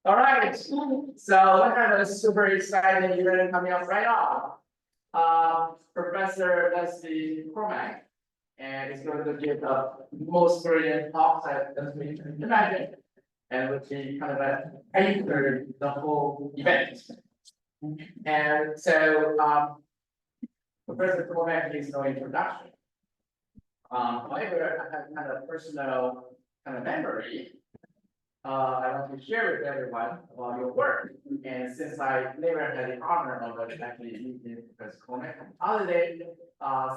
All right, so we have a super exciting event coming up right now. Professor Lesley Cormack, and he's going to give the most brilliant talk that we can imagine, and which he kind of anchored the whole event. And so, Professor Cormack needs no introduction. However, I have kind of personal kind of memory. I want to share with everyone about your work. And since I never had the honor of actually meeting Professor Cormack on holiday,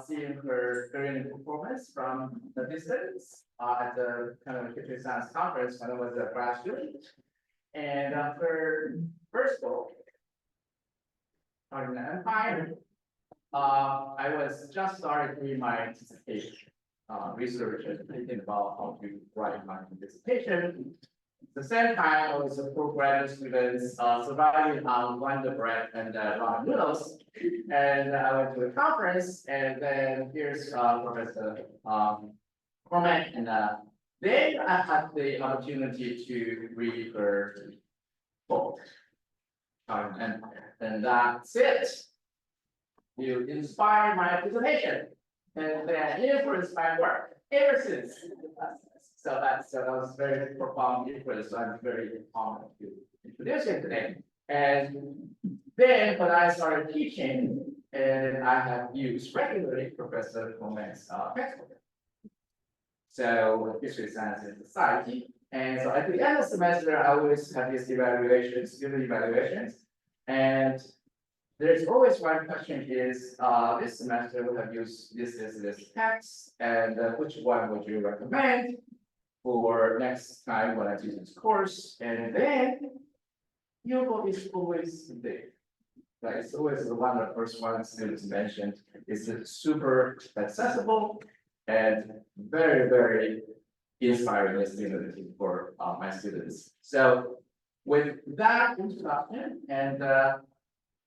seeing her brilliant performance from the distance at the kind of history science conference when I was a grad student. And her first book, Starting the Empire, I was just started doing my dissertation research and thinking about how to write my dissertation. At the same time, I was a postgraduate student surviving on Wonder Bread and ramen noodles. And I went to a conference, and then here's Professor Cormack, and then I had the opportunity to read her book, and that's it. You inspired my presentation, and then influenced my work ever since. So that was very profound influence. So I'm very honored to introduce you today. And then when I started teaching, and I have used regularly Professor Cormack's textbook. So history, science, and society. And so at the end of the semester, I always have these evaluations, student evaluations. And there's always one question is, this semester we have used this text, and which one would you recommend for next time when I teach this course? And then your book is always big. Like it's always the one of the first ones students mentioned. It's super accessible and very, very inspiring listening for my students. So with that introduction, and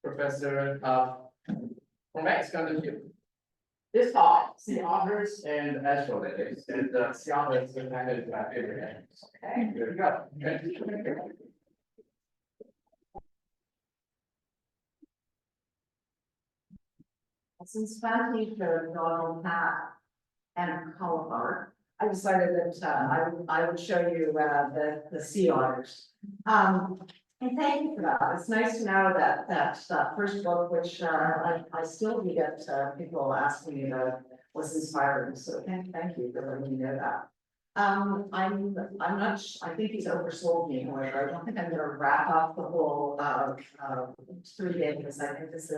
Professor Cormack is going to give this talk, Sea Otters and Astrolabes, and Sea Otters is kind of my favorite animals. Okay, here we go. Since family for Donald Pat and Halifax, I decided that I would show you the sea otters. And thank you for that. It's nice to know that first book, which I still do get people asking me about, was inspiring. So thank you for letting me know that. I'm not. I think he's oversold me. However, I don't think I'm going to wrap up the whole 3 days because I think this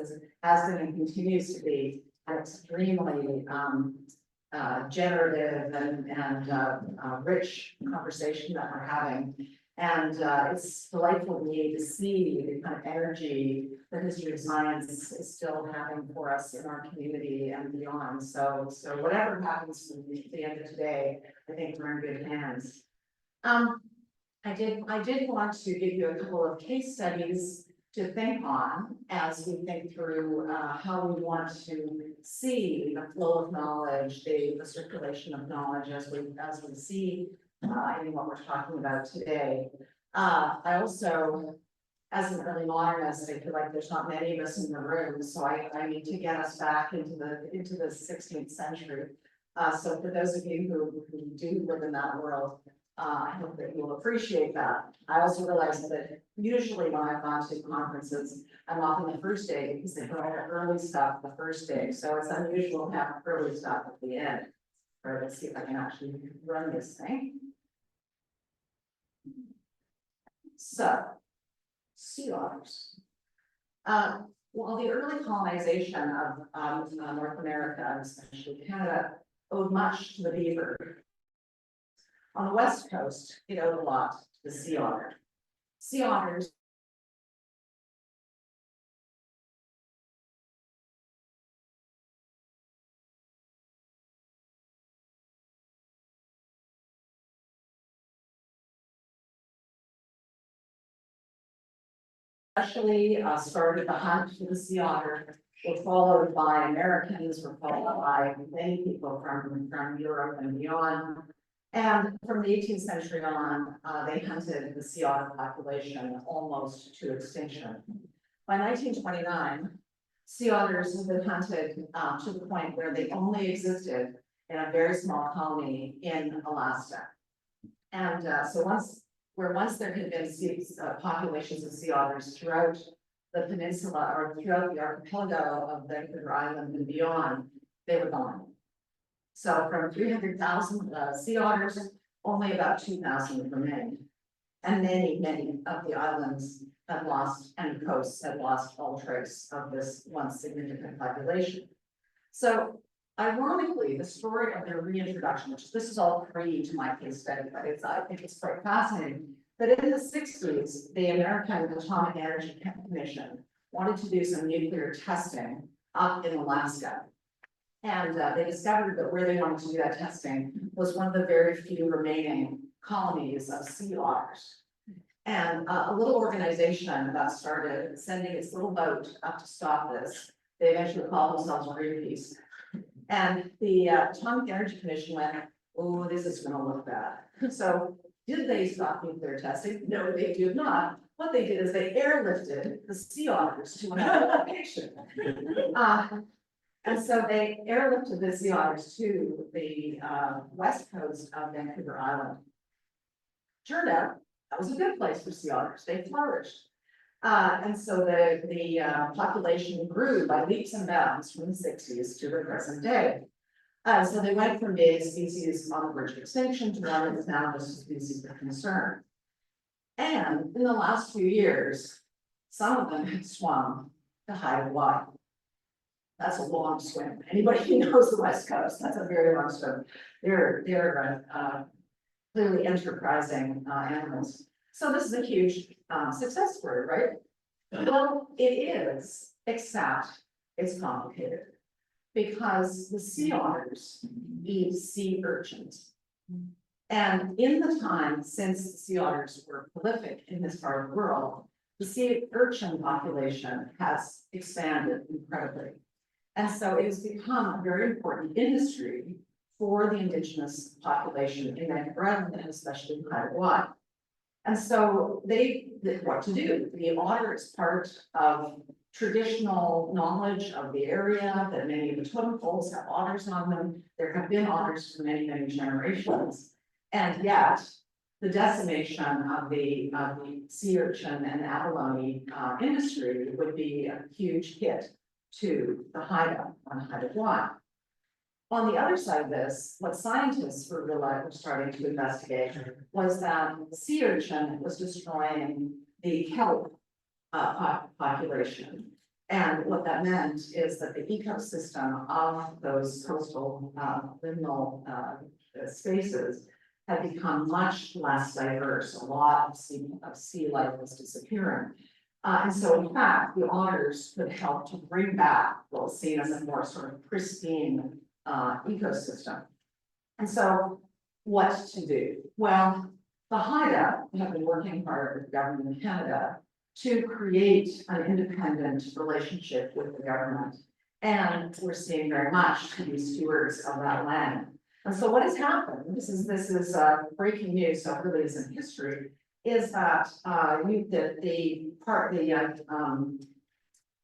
has been and continues to be an extremely generative and rich conversation that we're having. And it's delightful to me to see the kind of energy that history of science is still having for us in our community and beyond. So whatever happens at the end of today, I think we're in good hands. I did want to give you a couple of case studies to think on as we think through how we want to see the flow of knowledge, the circulation of knowledge as we see in what we're talking about today. I also, as an early modernist, I feel like there's not many of us in the room, so I need to get us back into the 16th century. So for those of you who do live in that world, I hope that you'll appreciate that. I also realize that usually when I've gone to conferences, I'm often the first day because they put all the early stuff the first day. So it's unusual to have early stuff at the end. All right, let's see if I can actually run this thing. So, sea otters. Well, the early colonization of North America, and especially Canada, owed much to the beaver. On the west coast, it owed a lot to the sea otter. Sea otters especially started the hunt for the sea otter, were followed by Americans, were followed by many people from Europe and beyond. And from the 18th century on, they hunted the sea otter population almost to extinction. By 1929, sea otters have been hunted to the point where they only existed in a very small colony in Alaska. And so once there had been populations of sea otters throughout the peninsula or throughout the archipelago of Vancouver Island and beyond, they were gone. So from 300,000 sea otters, only about 2,000 remained. And many of the islands had lost, and coasts had lost all trace of this once significant population. So ironically, the story of their reintroduction, which this is all pre to my case study, but I think it's quite fascinating, that in the 60s, the American Atomic Energy Commission wanted to do some nuclear testing up in Alaska. And they discovered that where they wanted to do that testing was one of the very few remaining colonies of sea otters. And a little organization got started sending its little boat up to stop this. They eventually called themselves Greenpeace. And the Atomic Energy Commission went, oh, this is gonna look bad. So did they stop nuclear testing? No, they did not. What they did is they airlifted the sea otters to another location. And so they airlifted the sea otters to the west coast of Vancouver Island. Turned out that was a good place for sea otters. They flourished. And so the population grew by leaps and bounds from the 60s to the present day. So they went from being a species on the verge of extinction to one that is now just a species of concern. And in the last few years, some of them have swum to Hawaii. That's a long swim. Anybody who knows the West Coast, that's a very long swim. They're clearly enterprising animals. So this is a huge success story, right? Well, it is, except it's complicated because the sea otters eat sea urchins. And in the time since the sea otters were prolific in this part of the world, the sea urchin population has expanded incredibly. And so it has become a very important industry for the Indigenous population in Vancouver Island and especially in Hawaii. And so what to do? The otter is part of traditional knowledge of the area, that many of the totem poles have otters on them. There have been otters for many, many generations. And yet, the decimation of the sea urchin and abalone industry would be a huge hit to the Haida on Haida. On the other side of this, what scientists were starting to investigate was that sea urchin was destroying the kelp population. And what that meant is that the ecosystem of those coastal liminal spaces had become much less diverse. A lot of sea life was disappearing. And so in fact, the otters could help to bring back what was seen as a more sort of pristine ecosystem. And so what to do? Well, the Haida have been working hard with the government of Canada to create an independent relationship with the government. And we're seeing very much to be stewards of that land. And so what has happened, this is breaking news, so it really isn't history, is that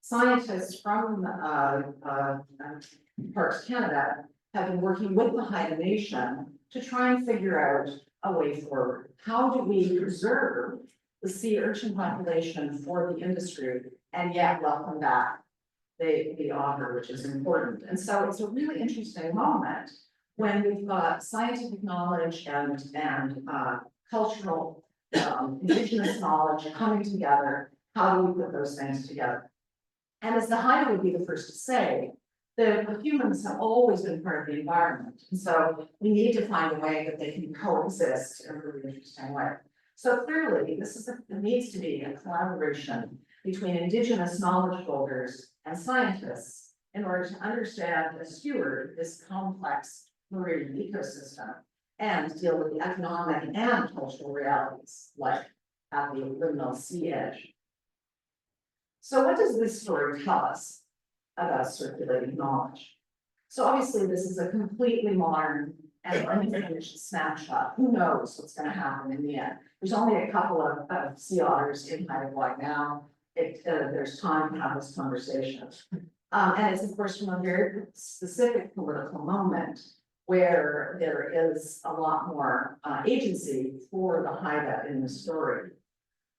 scientists from Parks Canada have been working with the Haida Nation to try and figure out a way forward. How do we preserve the sea urchin population for the industry and yet welcome back the otter, which is important? And so it's a really interesting moment when we've got scientific knowledge and cultural Indigenous knowledge coming together. How do we put those things together? And as the Haida would be the first to say, the humans have always been part of the environment. And so we need to find a way that they can coexist in a really interesting way. So clearly, there needs to be a collaboration between Indigenous knowledge holders and scientists in order to understand and steward this complex marine ecosystem and deal with the economic and cultural realities like at the liminal sea edge. So what does this story tell us about circulating knowledge? So obviously this is a completely modern and anything is a snapshot. Who knows what's gonna happen in the end? There's only a couple of sea otters in Hawaii now. There's time to have this conversation. And it's of course from a very specific political moment where there is a lot more agency for the Haida in the story.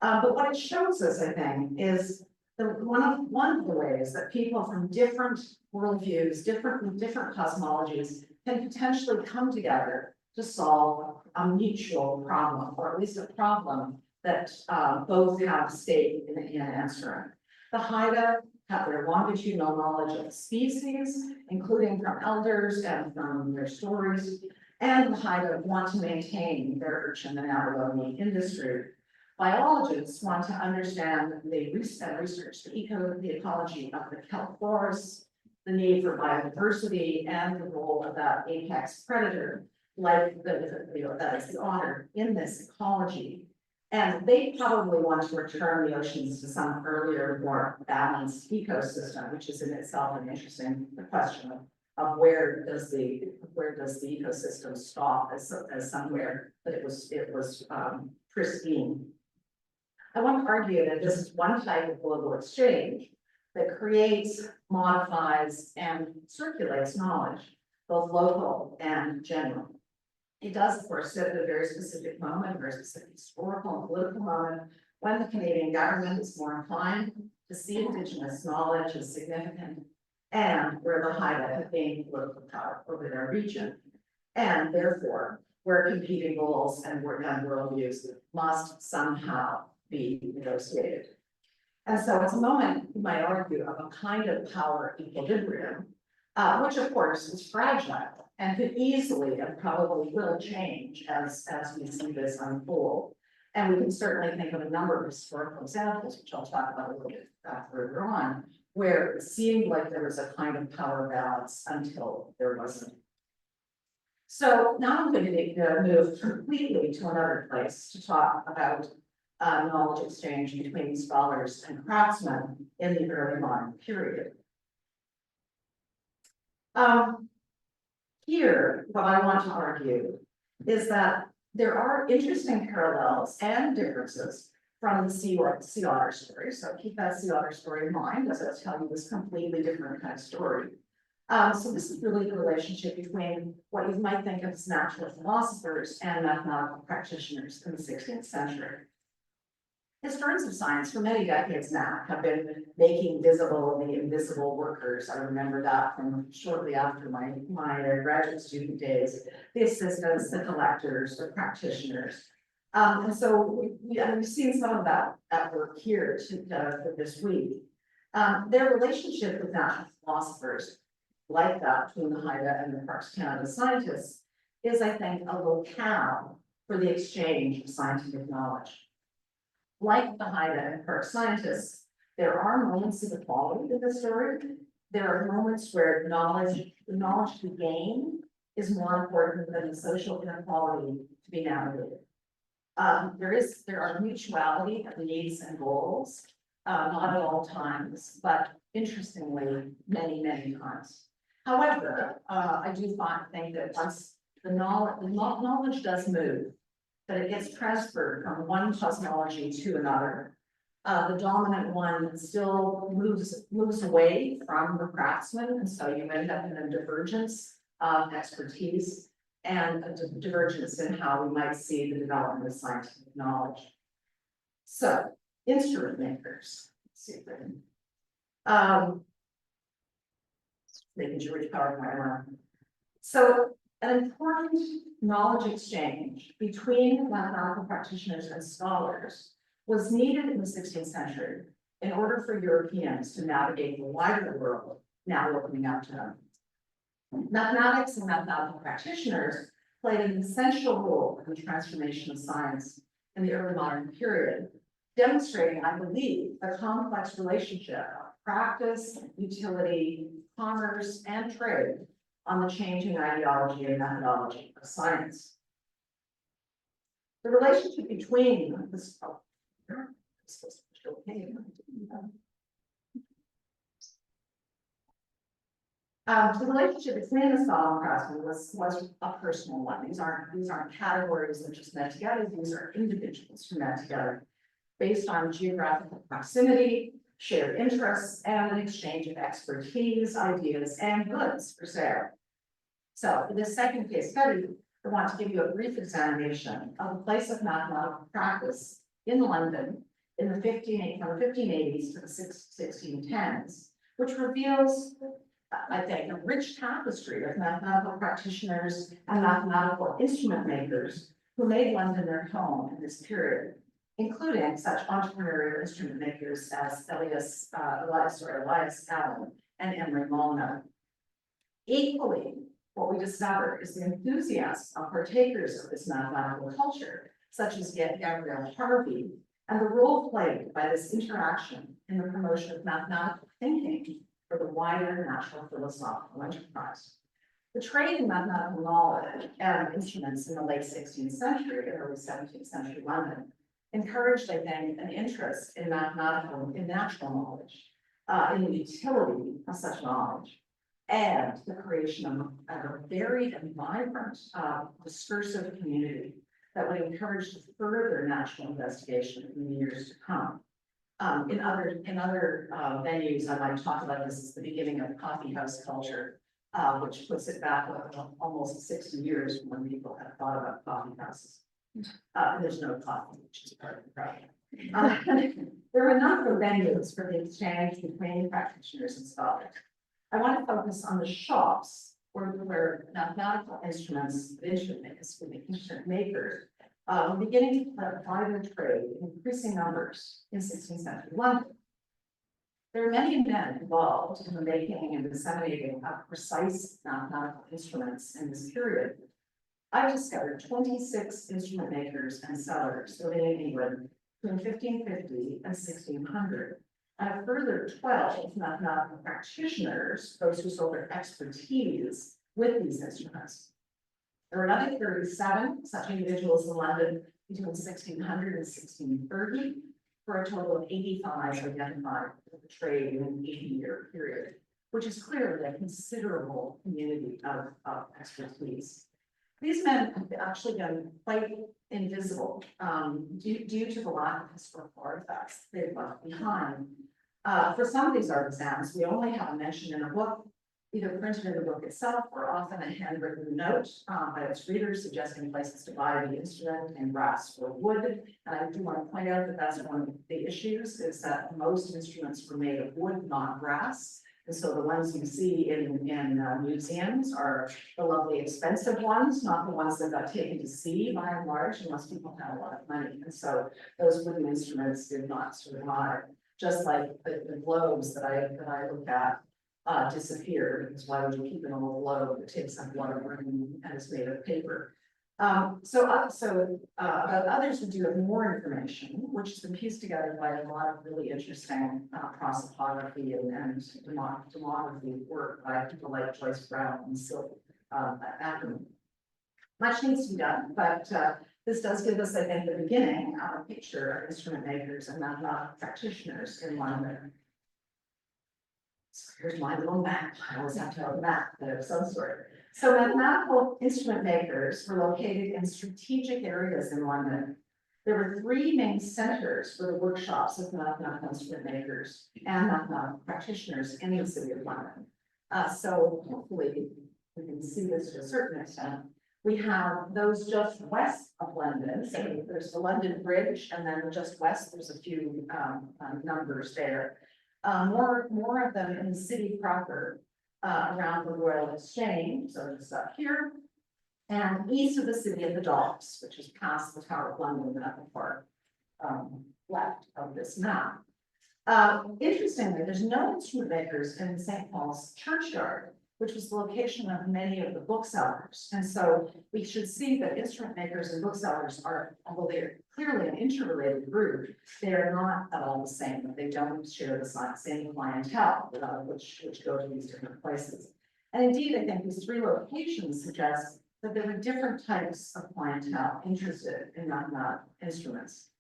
But what it shows us, I think, is one of the ways that people from different worldviews, different cosmologies can potentially come together to solve a mutual problem, or at least a problem that both have stake in answering. The Haida have their longitudinal knowledge of the species, including from elders and from their stories, and the Haida want to maintain their urchin and abalone industry. Biologists want to understand the research, the ecology of the kelp forests, the need for biodiversity, and the role of that apex predator, like that is the otter in this ecology. And they probably want to return the oceans to some earlier, more balanced ecosystem, which is in itself an interesting question of where does the ecosystem stop as somewhere that it was pristine. I want to argue that this is one type of global exchange that creates, modifies, and circulates knowledge, both local and general. It does, of course, sit at a very specific moment, a very specific historical and political moment, when the Canadian government is more inclined to see Indigenous knowledge as significant, and where the Haida have gained political power over their region, and therefore where competing goals and worldviews must somehow be negotiated. And so it's a moment, you might argue, of a kind of power equilibrium, which of course is fragile and could easily and probably will change as we see this unfold. And we can certainly think of a number of historical examples, which I'll talk about a little bit further on, where it seemed like there was a kind of power balance until there wasn't. So now I'm going to move completely to another place to talk about knowledge exchange between scholars and craftsmen in the early modern period. Here, what I want to argue is that there are interesting parallels and differences from the sea otter story. So keep that sea otter story in mind as I tell you this completely different kind of story. So this is really the relationship between what you might think of as natural philosophers and mathematical practitioners in the 16th century. Historians of science for many decades now have been making visible the invisible workers. I remember that from shortly after my graduate student days, the assistants, the collectors, the practitioners. And so we've seen some of that work here for this week. Their relationship with natural philosophers, like that between the Haida and the Parks Canada scientists, is, I think, a locale for the exchange of scientific knowledge. Like the Haida and Park scientists, there are moments of equality in the story. There are moments where the knowledge to gain is more important than the social inequality to be navigated. There are mutuality of needs and goals, not at all times, but interestingly, many times. However, I do think that once the knowledge does move, that it gets transferred from one cosmology to another. The dominant one still moves away from the craftsman, and so you end up in a divergence of expertise and a divergence in how we might see the development of scientific knowledge. So, instrument makers. Let's see if I can making sure which PowerPoint I'm on. So, an important knowledge exchange between mathematical practitioners and scholars was needed in the 16th century in order for Europeans to navigate the wider world now opening up to them. Mathematics and mathematical practitioners played an essential role in the transformation of science in the early modern period, demonstrating, I believe, the complex relationship of practice, utility, commerce, and trade on the changing ideology and methodology of science. The relationship between this, The relationship between the scholar and craftsman was a personal one. These aren't categories that just met together. These are individuals who met together based on geographical proximity, shared interests, and an exchange of expertise, ideas, and goods for sale. So for this second case study, I want to give you a brief examination of the place of mathematical practice in London in the 1580s to the 1610s, which reveals, I think, a rich tapestry of mathematical practitioners and mathematical instrument makers who made London their home in this period, including such entrepreneurial instrument makers as Elias Allen and Emery Molyneux. Equally, what we discover is the enthusiasts of partakers of this mathematical culture, such as Gabriel Harvey, and the role played by this interaction in the promotion of mathematical thinking for the wider natural philosophical enterprise. The trade in mathematical knowledge and instruments in the late 16th century and early 17th century London encouraged, I think, an interest in natural knowledge, in the utility of such knowledge, and the creation of a varied and vibrant discursive community that would encourage further natural investigation in the years to come. In other venues, I might talk about this as the beginning of coffee house culture, which puts it back almost 60 years when people have thought about coffee houses. There's no coffee, which is part of the problem. There are a number of venues for the exchange between practitioners and scholars. I want to focus on the shops where mathematical instruments, instrument makers, were beginning to apply their trade in increasing numbers in 16th century London. There are many men involved in the making and disseminating of precise mathematical instruments in this period. I've discovered 26 instrument makers and sellers living in England between 1550 and 1600. And a further 12 mathematical practitioners, those who sold their expertise with these instruments. There were another 37 such individuals in London between 1600 and 1630, for a total of 85 identified with the trade in an 80-year period, which is clearly a considerable community of expertise. These men have actually been quite invisible due to the lack of historical artifacts they've left behind. For some of these artisans, we only have a mention in a book, either printed in the book itself or often a handwritten note by its readers suggesting places to buy the instrument in brass or wood. And I do want to point out that that's one of the issues, is that most instruments were made of wood, not brass. And so the ones you see in museums are the lovely expensive ones, not the ones that got taken to sea by and large, unless people had a lot of money. And so those wooden instruments did not survive, just like the globes that I look at disappeared, because why would you keep an old globe that takes up a lot of room and is made of paper? About others who do have more information, which has been pieced together by a lot of really interesting prosopography and demography work by people like Joyce Brown and Sylvia Ackerman. Much needs to be done, but this does give us, I think, the beginning of a picture of instrument makers and mathematical practitioners in London. So here's my little map. I always have to have a map of some sort. So mathematical instrument makers were located in strategic areas in London. There were three main centers for the workshops of mathematical instrument makers and mathematical practitioners in the city of London. So hopefully we can see this to a certain extent. We have those just west of London. So there's the London Bridge, and then just west, there's a few numbers there. More of them in the city proper, around the Royal Exchange, so just up here, and east of the city of the Docks, which is past the Tower of London at the far left of this map. Interestingly, there's no instrument makers in St. Paul's churchyard, which was the location of many of the booksellers. And so we should see that instrument makers and booksellers are, although they're clearly an interrelated group, they are not at all the same. They don't share the same clientele, which go to these different places. And indeed, I think these three locations suggest that there were different types of clientele interested in mathematical instruments.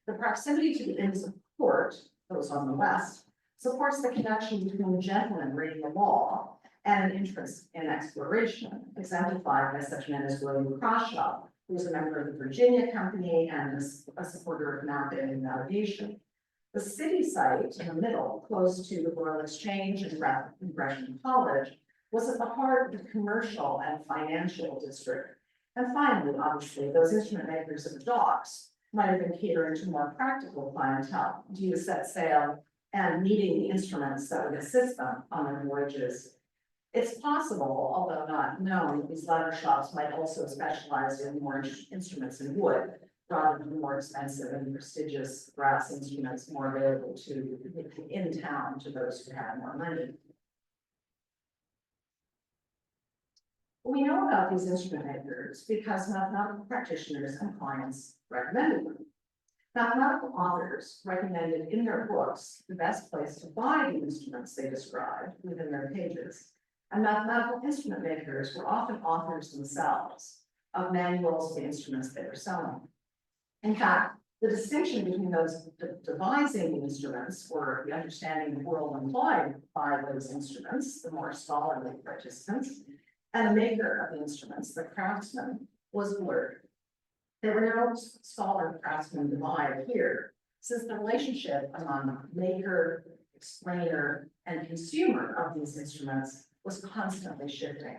The proximity to the Inns of Court, those on the west, supports the connection between a gentleman reading the law and an interest in exploration, exemplified by such men as William Croshaw, who was a member of the Virginia Company and a supporter of mountain navigation. The city site in the middle, close to the Royal Exchange and Gresham College, was at the heart of the commercial and financial district. And finally, obviously, those instrument makers at the docks might have been catering to more practical clientele due to set sail and needing the instruments that would assist them on their voyages. It's possible, although not known, that these latter shops might also specialize in more instruments in wood, rather than more expensive and prestigious brass instruments more available to in town to those who had more money. We know about these instrument makers because mathematical practitioners and clients recommended them. Mathematical authors recommended in their books the best place to buy the instruments they described within their pages. And mathematical instrument makers were often authors themselves of manuals of the instruments they were selling. In fact, the distinction between those devising the instruments or the understanding the world implied by those instruments, the more scholarly participants, and the maker of the instruments, the craftsman, was blurred. There were no scholar-craftsman divide here, since the relationship among maker, explainer, and consumer of these instruments was constantly shifting.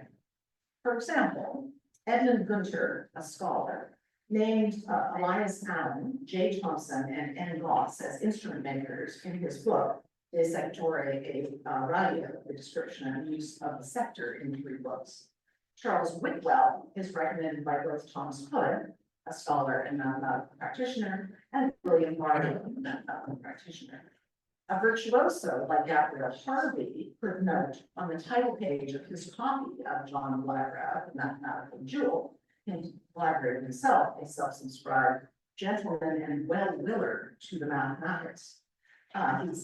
For example, Edmund Gunter, a scholar, named Elias Allen, J. Thompson, and N. Ross as instrument makers in his book, De Sectore e Radio, the description and use of the sector in 3 books. Charles Whitwell is recommended by both Thomas Hood, a scholar and mathematical practitioner, and William Barlow, a mathematical practitioner. A virtuoso like Gabriel Harvey could note on the title page of his copy of John Blagrave, The Mathematical Jewel, and Blagrave himself, a self-subscribed gentleman and well-willer to the mathematics. Harvey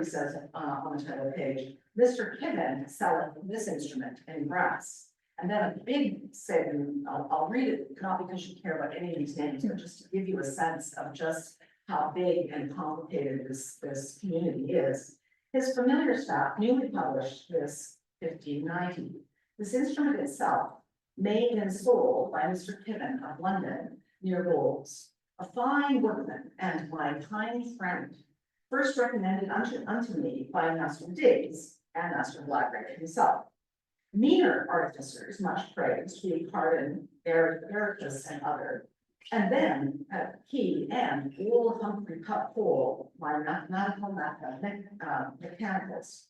says on the title page, Mr. Kibben selleth this instrument in brass. And then a big statement, I'll read it, not because you care about any of these names, but just to give you a sense of just how big and complicated this community is. His familiar staff newly published this 1590. This instrument itself, made and sold by Mr. Kibben of London, near Bowles, a fine workman and my kind friend, first recommended unto me by Master Diggs and Master Blagrave himself. Meaner artificers, much praised, we pardon Ericus and other, and then he and old Humphrey Pole, my mathematical mechanicus.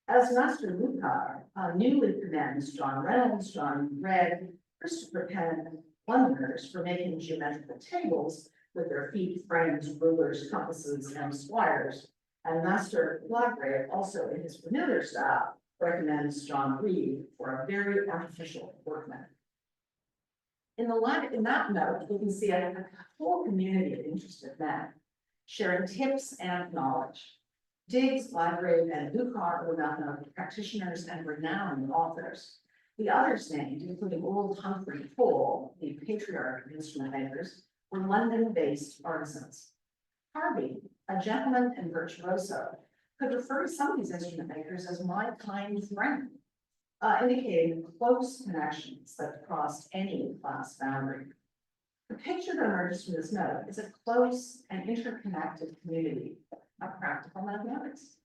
As Master Lucar newly commends John Reynolds, John Gregg, Christopher Penn, Londoners for making geometrical tables with their feet, frames, rulers, compasses, and squires, and Master Blagrave, also in his familiar staff, recommends John Reed for a very artificial workman. In that note, we can see a whole community of interested men sharing tips and knowledge. Diggs, Blagrave, and Lucar were mathematical practitioners and renowned authors. The others named, including old Humphrey Pole, the patriarch of instrument makers, were London-based artisans. Harvey, a gentleman and virtuoso, could refer to some of these instrument makers as my kind friend, indicating close connections that crossed any class boundary. The picture that emerges from this note is a close and interconnected community of practical mathematics.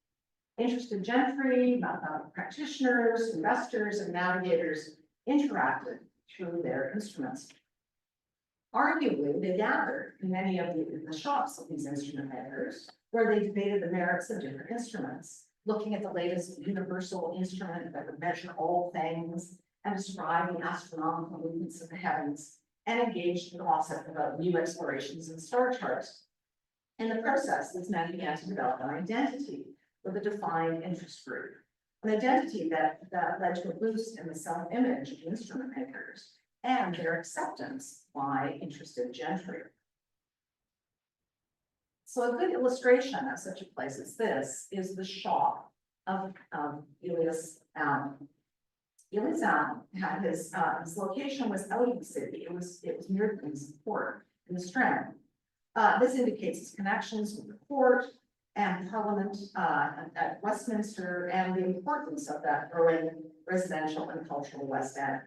Interested gentry, mathematical practitioners, investors, and navigators interacted through their instruments. Arguably, they gathered in many of the shops of these instrument makers, where they debated the merits of different instruments, looking at the latest universal instrument that would measure all things and describe the astronomical movements of the heavens, and engaged in gossip about new explorations in star charts. In the process, these men began to develop an identity with a defined interest group, an identity that led to a boost in the self-image of instrument makers and their acceptance by interested gentry. So a good illustration of such a place as this is the shop of Elias Allen. Elias Allen had his location was out of the city. It was near the Queen's Court in the Strand. This indicates his connections with the court, and Parliament at Westminster, and the importance of that growing residential and cultural West End.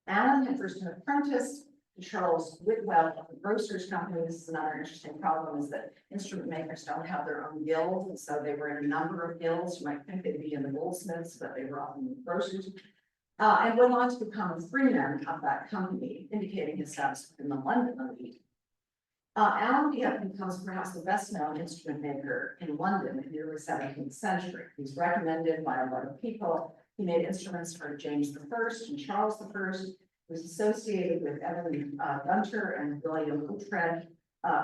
Alan had first been apprenticed to Charles Whitwell of the Grocers Company. This is another interesting problem, is that instrument makers don't have their own guild, and so they were in a number of guilds. You might think they'd be in the goldsmiths, but they were often in the grocers. And went on to become a freeman of that company, indicating his status within the London elite. Alan becomes perhaps the best known instrument maker in London in the early 17th century. He's recommended by a lot of people. He made instruments for James I and Charles I. He was associated with Evelyn Gunter and William Oughtred,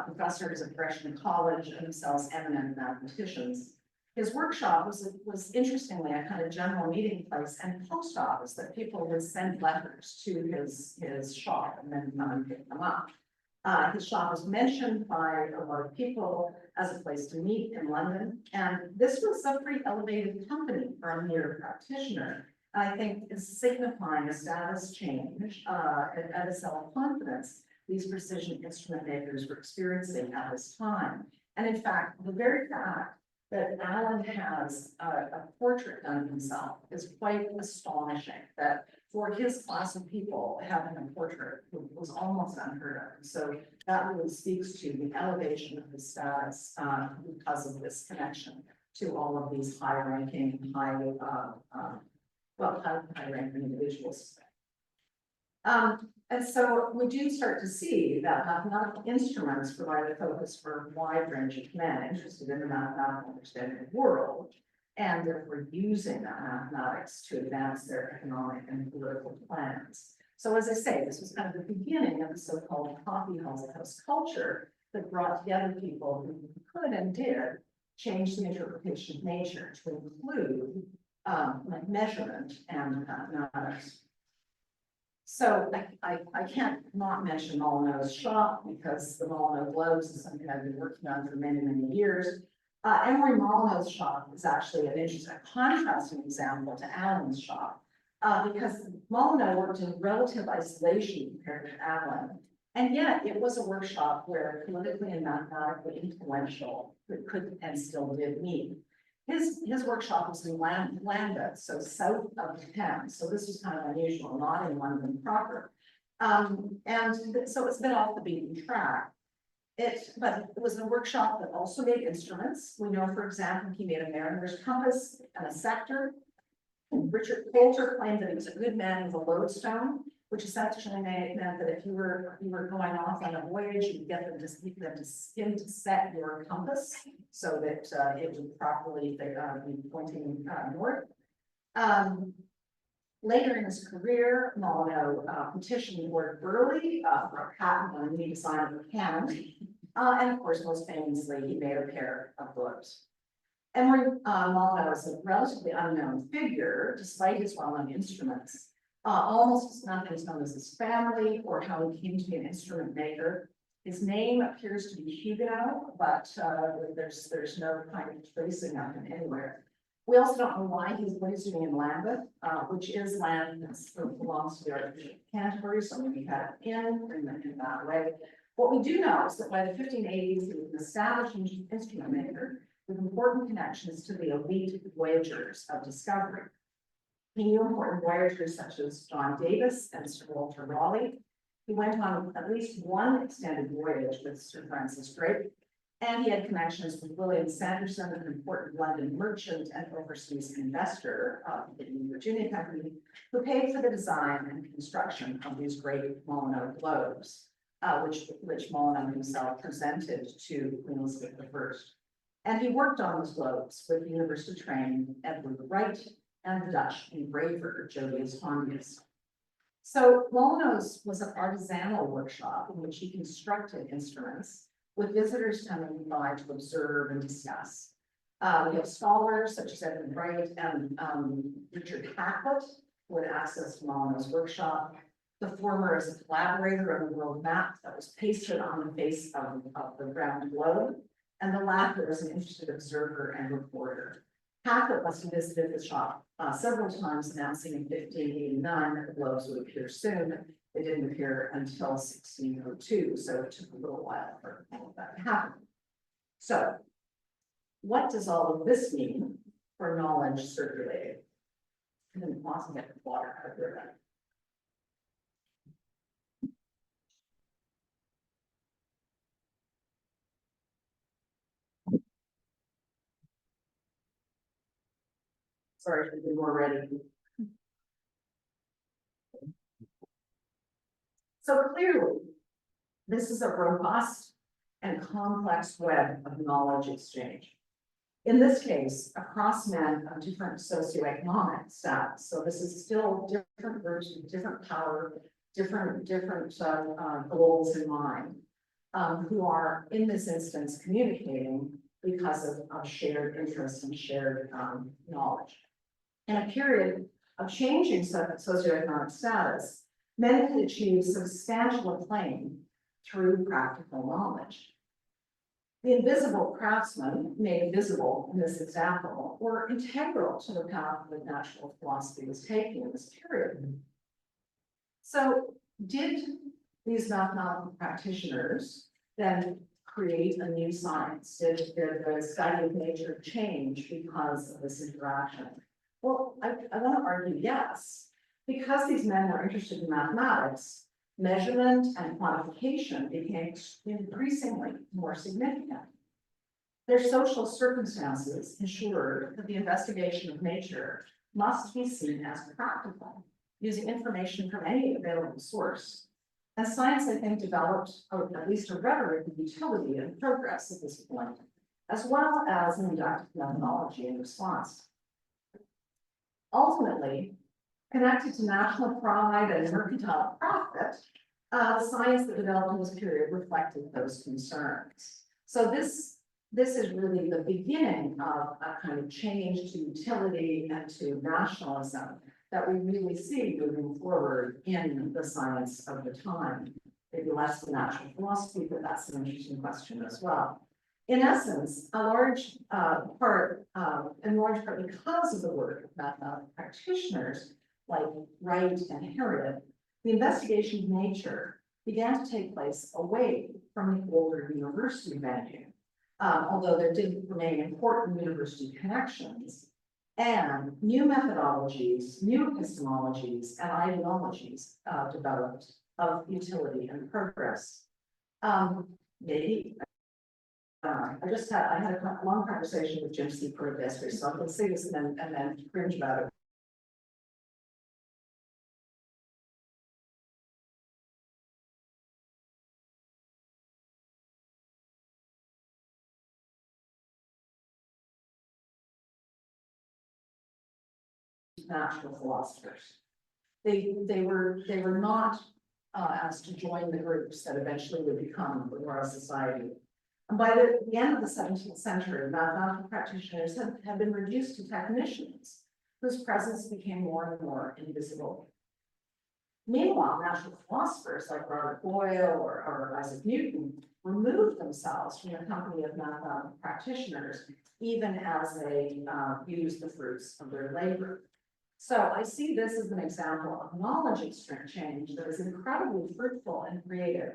professors at Gresham College, and themselves eminent mathematicians. His workshop was interestingly a kind of general meeting place and post office that people would send letters to his shop and then come and pick them up. His shop was mentioned by a lot of people as a place to meet in London, and this was a pretty elevated company for a mere practitioner. I think is signifying a status change and a self-confidence these precision instrument makers were experiencing at this time. And in fact, the very fact that Alan has a portrait done of himself is quite astonishing, that for his class of people, having a portrait was almost unheard of. So that really speaks to the elevation of his status because of this connection to all of these high-ranking, high-ranking individuals. And so we do start to see that mathematical instruments provide a focus for a wide range of men interested in the mathematical understanding of the world, and therefore using that mathematics to advance their economic and political plans. So as I say, this was kind of the beginning of the so-called coffee house culture that brought together people who could and did change the interpretation of nature to include like measurement and mathematics. So I can't not mention Molyneux's shop, because the Molyneux globes is something I've been working on for many, many years. Emery Molyneux's shop is actually an interesting, contrasting example to Alan's shop, because Molyneux worked in relative isolation compared to Alan, and yet it was a workshop where politically and mathematically influential could and still did meet. His workshop was in Lambeth, so south of the town. So this was kind of unusual, not in London proper. And so it's been off the beaten track. But it was a workshop that also made instruments. We know, for example, he made a mariner's compass and a sector. And Richard Coulter claimed that he was a good man with a lodestone, which essentially meant that if you were going off on a voyage, you could get them to skim to set your compass so that it would properly be pointing north. Later in his career, Molyneux petitioned Lord Burleigh for a patent on the design of the cannon. And of course, most famously, he made a pair of globes. Emery Molyneux is a relatively unknown figure, despite his well-known instruments. Almost nothing is known as his family or how he came to be an instrument maker. His name appears to be Huguenot, but there's no kind of tracing of him anywhere. We also don't know what he's doing in Lambeth, which is land that belongs to the Archbishop of Canterbury, so we had it in that way. What we do know is that by the 1580s, he was an established instrument maker with important connections to the elite voyagers of discovery. He knew important voyagers such as John Davis and Sir Walter Raleigh. He went on at least one extended voyage with Sir Francis Drake, and he had connections with William Sanderson, an important London merchant and overseas investor of the Virginia Company, who paid for the design and construction of these great Molyneux globes, which Molyneux himself presented to Queen Elizabeth I. And he worked on those globes with university-trained Edward Wright and the Dutch engraver Jodius Hondius. So Molyneux was an artisanal workshop in which he constructed instruments, with visitors coming by to observe and discuss. We have scholars such as Edward Wright and Richard Hakluyt, who had access to Molyneux's workshop. The former is a collaborator on the world map that was pasted on the face of the round globe, and the latter is an interested observer and reporter. Hakluyt must have visited the shop several times, announcing in 1589 that the globes would appear soon. They didn't appear until 1602, so it took a little while for all of that to happen. So what does all of this mean for knowledge circulating? And then also get the water out of your head. Sorry, to be more ready. So clearly, this is a robust and complex web of knowledge exchange. In this case, across men of different socioeconomic status. So this is still different groups with different power, different goals in mind, who are in this instance communicating because of shared interests and shared knowledge. In a period of changing socioeconomic status, men could achieve substantial acclaim through practical knowledge. The invisible craftsmen made visible in this example were integral to the path that natural philosophy was taking in this period. So did these mathematical practitioners then create a new science? Did the study of nature change because of this interaction? Well, I want to argue yes, because these men were interested in mathematics, measurement and quantification became increasingly more significant. Their social circumstances ensured that the investigation of nature must be seen as practical, using information from any available source. And science, I think, developed at least a rhetoric of utility and progress at this point, as well as an inductive methodology in response. Ultimately, connected to national pride and mercantile profit, the science that developed in this period reflected those concerns. So this is really the beginning of a kind of change to utility and to nationalism that we really see moving forward in the science of the time. Maybe less than natural philosophy, but that's an interesting question as well. In essence, in large part because of the work of mathematical practitioners like Wright and Harriet, the investigation of nature began to take place away from the older university venue, although there did remain important university connections, and new methodologies, new epistemologies, and ideologies developed of utility and progress. Maybe I had a long conversation with Jim Seaford yesterday, so I'm going to say this and then cringe about it. Natural philosophers. They were not asked to join the groups that eventually would become the Royal Society. And by the end of the 17th century, mathematical practitioners had been reduced to technicians whose presence became more and more invisible. Meanwhile, natural philosophers like Robert Boyle or Isaac Newton removed themselves from the company of mathematical practitioners, even as they used the fruits of their labor. So I see this as an example of knowledge exchange that is incredibly fruitful and creative.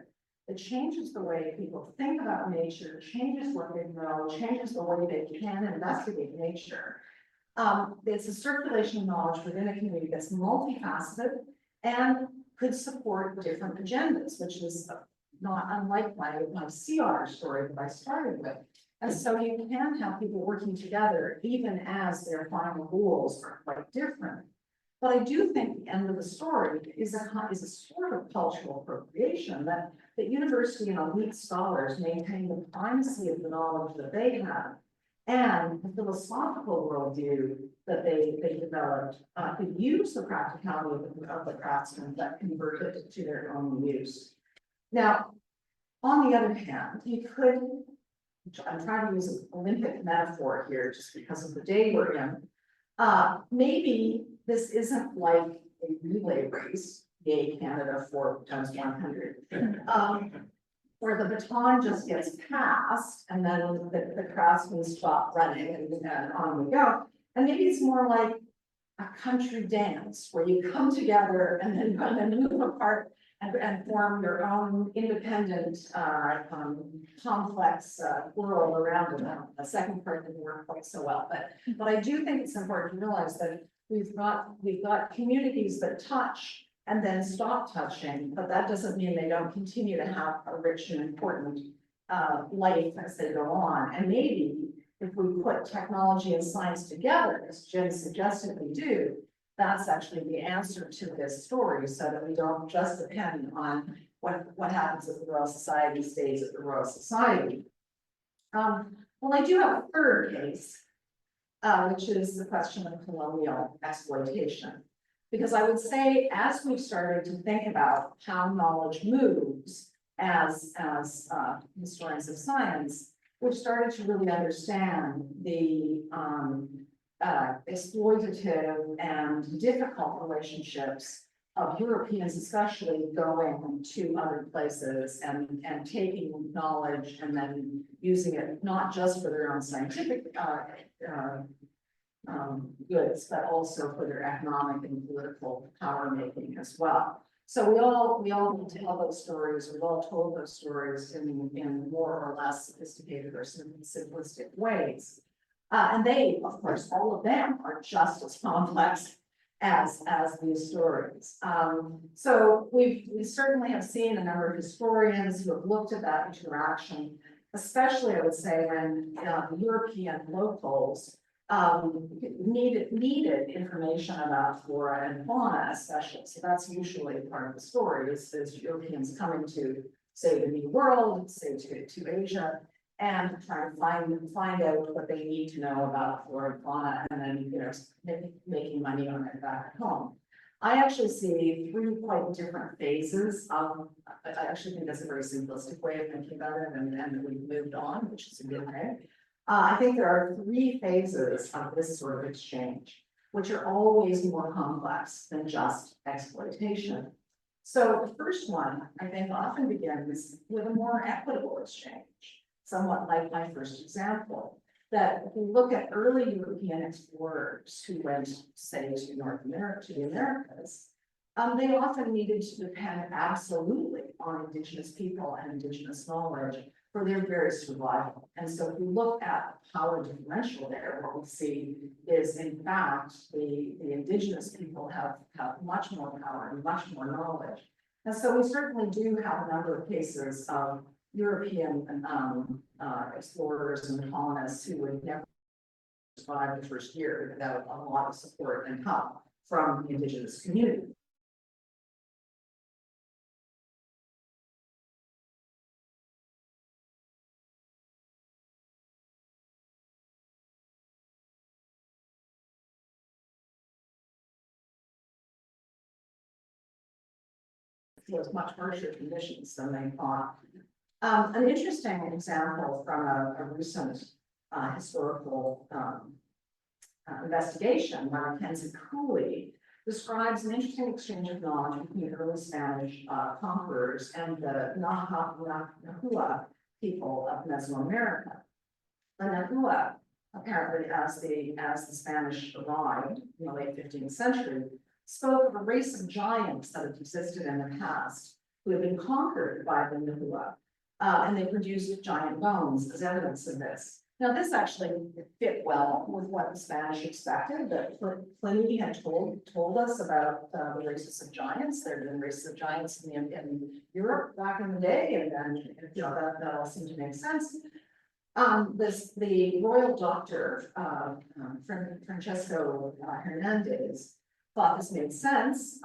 It changes the way people think about nature, changes what they know, changes the way they can investigate nature. It's a circulation of knowledge within a community that's multifaceted and could support different agendas, which is not unlike my sea otter story that I started with. And so you can have people working together even as their final goals are quite different. But I do think the end of the story is a sort of cultural appropriation that university and elite scholars maintain the primacy of the knowledge that they have and the philosophical worldview that they developed could use the practicality of the craftsmen that converted it to their own use. Now, on the other hand, you could, I'm trying to use an Olympic metaphor here just because of the day we're in. Maybe this isn't like a relay race, yay Canada 4 times 100, where the baton just gets passed and then the craftsmen stop running and on we go. And maybe it's more like a country dance where you come together and then move apart and form your own independent, complex, world around it. A second part didn't work quite so well, but I do think it's important to realize that we've got communities that touch and then stop touching, but that doesn't mean they don't continue to have a rich and important life as they go on. And maybe if we put technology and science together, as Jim suggested we do, that's actually the answer to this story, so that we don't just depend on what happens if the Royal Society stays at the Royal Society. Well, I do have a third case, which is the question of colonial exploitation. Because I would say, as we've started to think about how knowledge moves as historians of science, we've started to really understand the exploitative and difficult relationships of Europeans, especially going to other places and taking knowledge and then using it not just for their own scientific goods, but also for their economic and political power making as well. So we all tell those stories. We've all told those stories in more or less sophisticated or simplistic ways. And they, of course, all of them are just as complex as these stories. So we certainly have seen a number of historians who have looked at that interaction, especially I would say when European locals needed information about flora and fauna, especially. So that's usually part of the story is Europeans coming to, say, the New World, say to Asia, and trying to find out what they need to know about flora and fauna, and then making money on it back at home. I actually see three quite different phases of. I actually think that's a very simplistic way of thinking about it, and we've moved on, which is a good thing. I think there are three phases of this sort of exchange, which are always more complex than just exploitation. So the first one, I think, often begins with a more equitable exchange, somewhat like my first example, that if we look at early European explorers who went, say, to North America, to the Americas, they often needed to depend absolutely on Indigenous people and Indigenous knowledge for their very survival. And so if we look at the power differential there, what we see is, in fact, the Indigenous people have much more power and much more knowledge. And so we certainly do have a number of cases of European explorers and colonists who would never survive the first year without a lot of support and help from the Indigenous community. Was much harsher conditions than they thought. An interesting example from a recent historical investigation by Mackenzie Cooley describes an interesting exchange of knowledge between early Spanish conquerors and the Nahua people of Mesoamerica. The Nahua, apparently, as the Spanish arrived in the late 15th century, spoke of a race of giants that had existed in the past who had been conquered by the Nahua, and they produced giant bones as evidence of this. Now, this actually fit well with what the Spanish expected, that Plenary had told us about the races of giants. There had been races of giants in Europe back in the day, and then that all seemed to make sense. The royal doctor, Francesco Hernandez, thought this made sense,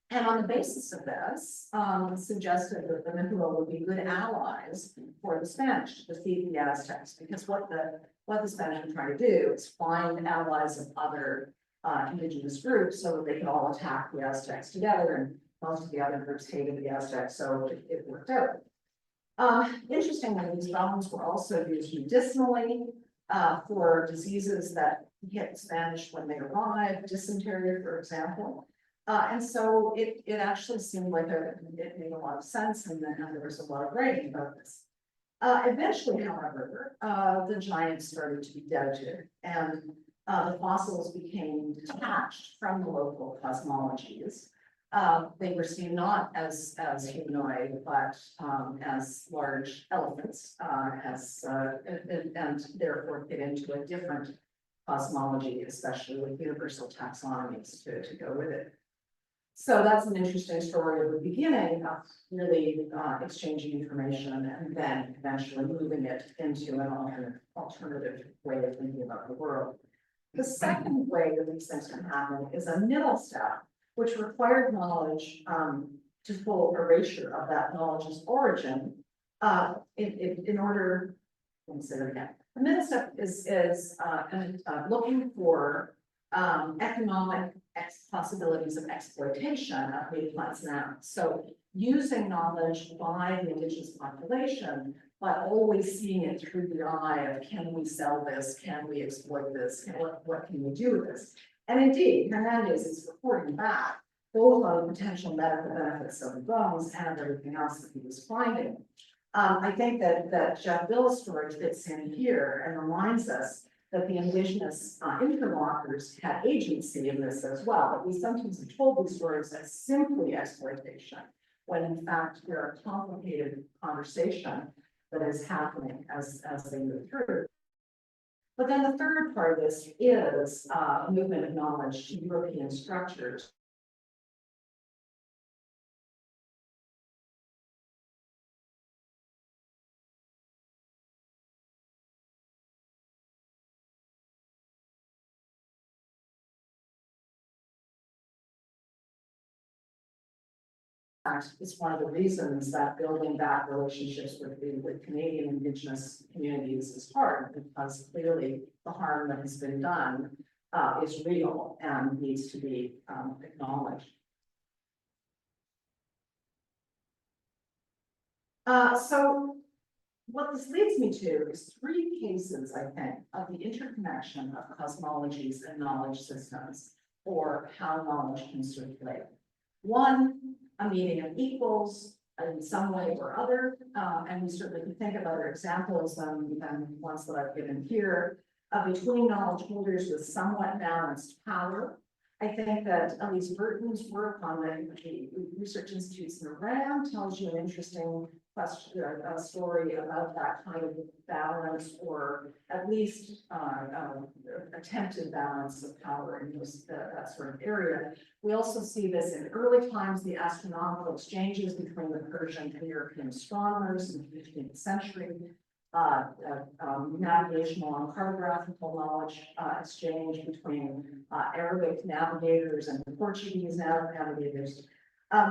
and on the basis of this, suggested that the Nahua would be good allies for the Spanish to defeat the Aztecs, because what the Spanish were trying to do is find allies of other indigenous groups so that they could all attack the Aztecs together, and most of the other groups hated the Aztecs, so it worked out. Interestingly, these bones were also used medicinally for diseases that hit the Spanish when they arrived, dysentery, for example. And so it actually seemed like it made a lot of sense, and then there was a lot of writing about this. Eventually, however, the giants started to be doubted, and the fossils became detached from the local cosmologies. They were seen not as humanoid, but as large elephants, and therefore fit into a different cosmology, especially with universal taxonomies to go with it. So that's an interesting story of the beginning of really exchanging information and then eventually moving it into an alternative way of thinking about the world. The second way that these things can happen is a middle step, which required knowledge to full erasure of that knowledge's origin in order, let me say that again. The middle step is looking for economic possibilities of exploitation of native plants and animals. So using knowledge by the indigenous population, but always seeing it through the eye of, can we sell this? Can we exploit this? What can we do with this? And indeed, Hernandez is reporting back both on the potential medical benefits of the bones and everything else that he was finding. I think that Jeff Bill's story fits in here and reminds us that the indigenous interlocutors had agency in this as well. But we sometimes have told these stories as simply exploitation, when in fact there are complicated conversation that is happening as they move through. But then the third part of this is a movement of knowledge to European structures. Is one of the reasons that building back relationships with Canadian Indigenous communities is hard, because clearly the harm that has been done is real and needs to be acknowledged. So what this leads me to is three cases, I think, of the interconnection of cosmologies and knowledge systems, or how knowledge can circulate. One, a meeting of equals in some way or other, and we certainly can think of other examples than ones that I've given here, between knowledge holders with somewhat balanced power. I think that Elise Burton's work on the Research Institutes in Iran tells you an interesting question, a story about that kind of balance, or at least attempted balance of power in that sort of area. We also see this in early times, the astronomical exchanges between the Persian and European astronomers in the 15th century, navigational and cartographical knowledge exchange between Arabic navigators and Portuguese navigators.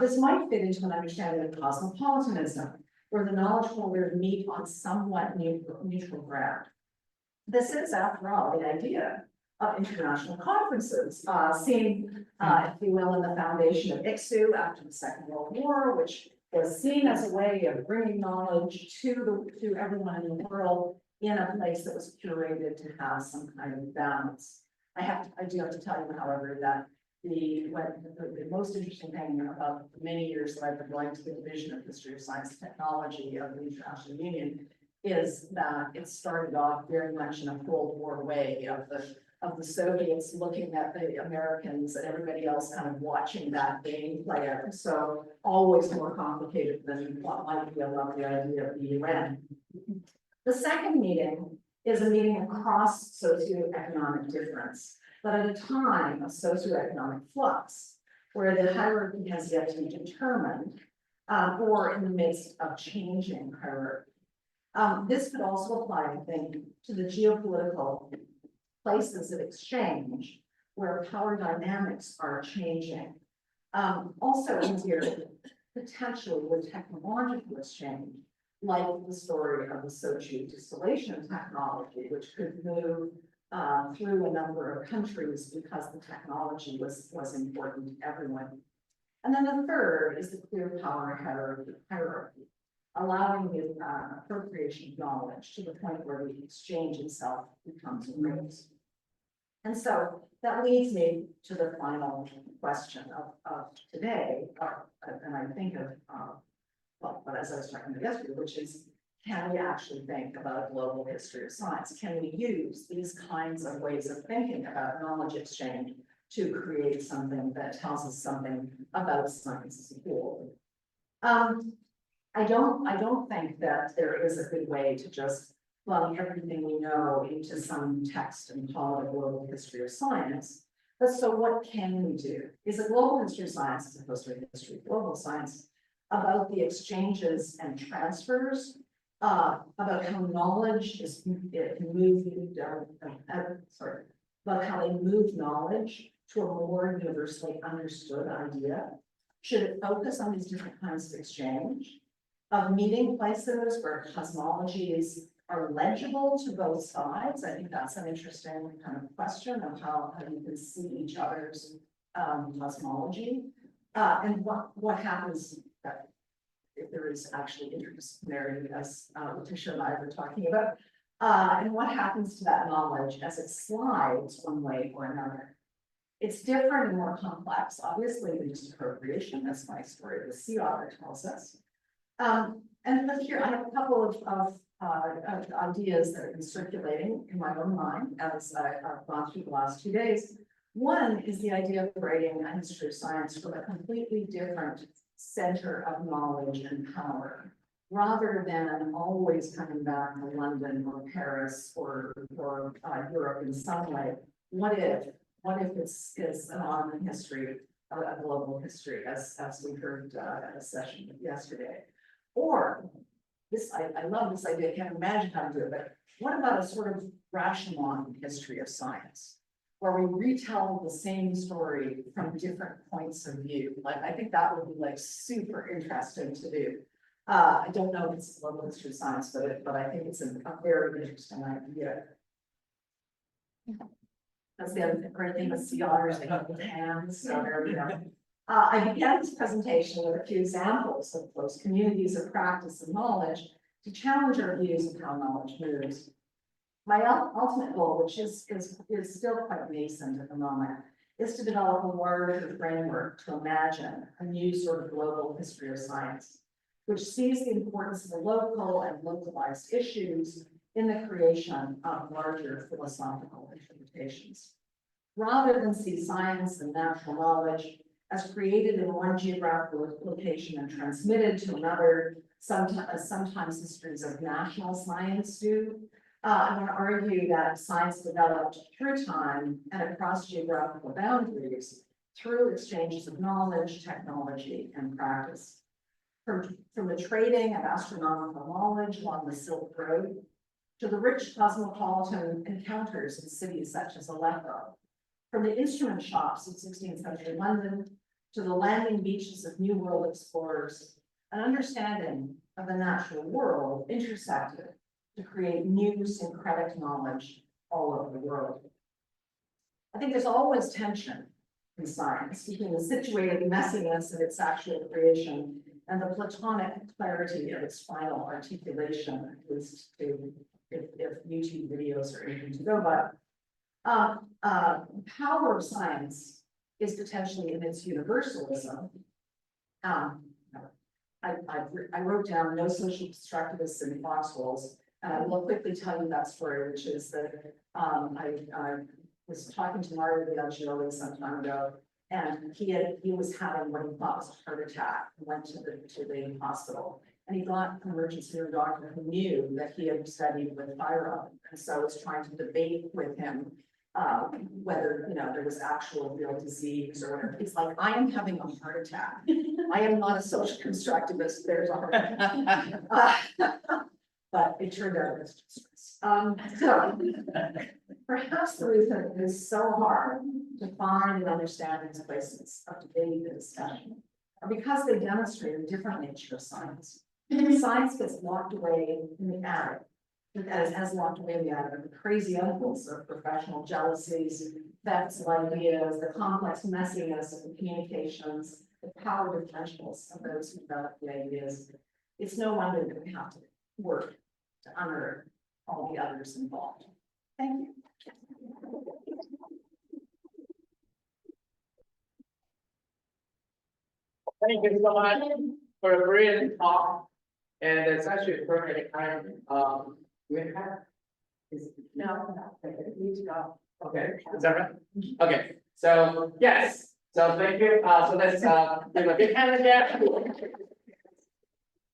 This might fit into an understanding of cosmopolitanism, where the knowledge holders meet on somewhat neutral ground. This is, after all, the idea of international conferences, seen, if you will, in the foundation of ICSU after the Second World War, which was seen as a way of bringing knowledge to everyone in the world in a place that was curated to have some kind of balance. I do have to tell you, however, that the most interesting thing about the many years that I've been going to the Division of History of Science and Technology of the International Union is that it started off very much in a Cold War way of the Soviets looking at the Americans and everybody else kind of watching that game play out. So always more complicated than what might be a lovely idea of the UN. The second meeting is a meeting across socioeconomic difference, but at a time of socioeconomic flux, where the hierarchy has yet to be determined, or in the midst of changing hierarchy. This could also apply, I think, to the geopolitical places of exchange, where power dynamics are changing. Also in here, potentially with technological exchange, like the story of the Sochi distillation technology, which could move through a number of countries because the technology was important to everyone. And then the third is the clear power hierarchy, allowing the appropriation of knowledge to the point where the exchange itself becomes a race. And so that leads me to the final question of today, and I think of, but as I was talking about yesterday, which is, can we actually think about a global history of science? Can we use these kinds of ways of thinking about knowledge exchange to create something that tells us something about science as a whole. I don't think that there is a good way to just plug everything we know into some text and call it a global history of science. But so what can we do? Is a global history of science, as opposed to a history of global science, about the exchanges and transfers, about how knowledge is moved, about how they move knowledge to a more universally understood idea? Should it focus on these different kinds of exchange, of meeting places where cosmologies are legible to both sides? I think that's an interesting kind of question of how you can see each other's cosmology. And what happens if there is actually interdisciplinarity, as Letitia and I were talking about, and what happens to that knowledge as it slides one way or another? It's different and more complex, obviously, than just appropriation. That's my story. The sea otter tells us. And look here, I have a couple of ideas that have been circulating in my own mind as I've gone through the last 2 days. One is the idea of writing a history of science from a completely different center of knowledge and power, rather than always coming back to London or Paris or Europe in some way. What if it's an online history, a global history, as we heard at a session yesterday? Or this, I love this idea, I can't imagine how to do it, but what about a sort of Rashomon history of science, where we retell the same story from different points of view? Like, I think that would be like super interesting to do. I don't know if it's global history of science, but I think it's a very interesting idea. That's the other great thing with sea otters, they have hands, so there we go. I began this presentation with a few examples of close communities of practice and knowledge to challenge our views of how knowledge moves. My ultimate goal, which is still quite nascent at the moment, is to develop a larger framework to imagine a new sort of global history of science, which sees the importance of the local and localized issues in the creation of larger philosophical interpretations. Rather than see science and natural knowledge as created in one geographical location and transmitted to another, sometimes histories of national science do, I'm going to argue that science developed through time and across geographical boundaries through exchanges of knowledge, technology, and practice. From the trading of astronomical knowledge along the Silk Road to the rich cosmopolitan encounters in cities such as Aleppo, from the instrument shops of 16th century London to the landing beaches of New World explorers, an understanding of the natural world intersected to create new syncretic knowledge all over the world. I think there's always tension in science between the situated messiness of its actual creation and the platonic clarity of its final articulation, at least if YouTube videos are anything to go by. Power of science is potentially in its universalism. I wrote down no social constructivists in foxholes, and I will quickly tell you that story, which is that I was talking to Mario Biaggioli some time ago, and he was having what he thought was a heart attack. He went to the hospital, and he got an emergency room doctor who knew that he had studied with firearm, and so was trying to debate with him whether there was actual real disease or whatever. He's like, I am having a heart attack. I am not a social constructivist. There's a heart attack. But it turned out it was just so perhaps the reason it is so hard to find and understand these places of debate and discussion are because they demonstrate a different nature of science. Science gets locked away in the attic, as locked away in the attic of the crazy impulse of professional jealousies, thefts of ideas, the complex messiness of the communications, the power differentials of those who develop the ideas. It's no wonder that we have to work to unearth all the others involved. Thank you. Thank you so much for a brilliant talk. And it's actually a perfect time. We have No, need to go. Okay, is that right? Okay, so yes, so thank you, so let's give a big hand again.